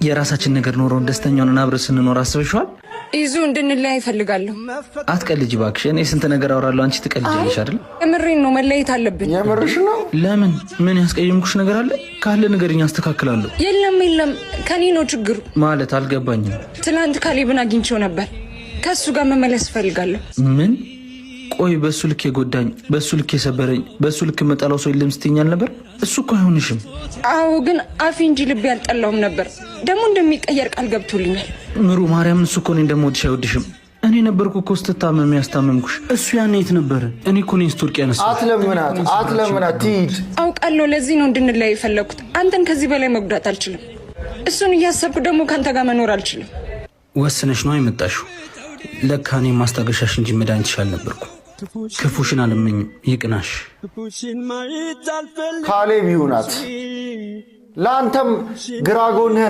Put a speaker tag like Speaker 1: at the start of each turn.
Speaker 1: የራሳችን ነገር ኖሮ ደስተኛውን አብረን ስንኖር አስበሽዋል?
Speaker 2: ይዙ እንድንለያይ እፈልጋለሁ።
Speaker 1: አትቀልጂ እባክሽ። እኔ ስንት ነገር አወራለሁ፣ አንቺ ትቀልጃለሽ አይደል?
Speaker 2: የምሬን ነው። መለየት አለብን።
Speaker 3: የምርሽ ነው?
Speaker 1: ለምን? ምን ያስቀየምኩሽ ነገር አለ? ካለ ንገሪኝ፣ አስተካክላለሁ።
Speaker 2: የለም፣ ከኔ ነው ችግሩ።
Speaker 1: ማለት አልገባኝም።
Speaker 2: ትናንት ካሌብን አግኝቼው ነበር። ከሱ ጋር መመለስ እፈልጋለሁ።
Speaker 1: ምን? ቆይ በሱ ልክ የጎዳኝ፣ በሱ ልክ የሰበረኝ፣ በሱ ልክ መጣላው ሰው የለም ስትይኛል ነበር? እሱ እኮ አይሆንሽም።
Speaker 2: አዎ፣ ግን አፌ እንጂ ልቤ አልጠላውም ነበር። ደግሞ እንደሚቀየር ቃል ገብቶልኛል።
Speaker 1: ምሩ ማርያምን፣ እሱ እኮ እኔ እንደምወድሽ አይወድሽም። እኔ ነበርኩ እኮ ስትታመም ያስታመምኩሽ። እሱ ያኔ የት ነበረ? እኔ እኮ ነኝ ስቶርቅ ያነሳው።
Speaker 3: አትለምናት ትሂድ።
Speaker 2: አውቃለሁ። ለዚህ ነው እንድንለያይ የፈለኩት። አንተን ከዚህ በላይ መጉዳት አልችልም። እሱን እያሰብኩ ደግሞ ከአንተ ጋር መኖር አልችልም።
Speaker 1: ወስነሽ ነው የመጣሽው? ለካ እኔ ማስታገሻሽ እንጂ መድኃኒትሽ አልነበርኩም። ክፉሽን አልመኝም፣ ይቅናሽ።
Speaker 3: ካሌብ ይሁናት። ለአንተም ግራ ጎንህ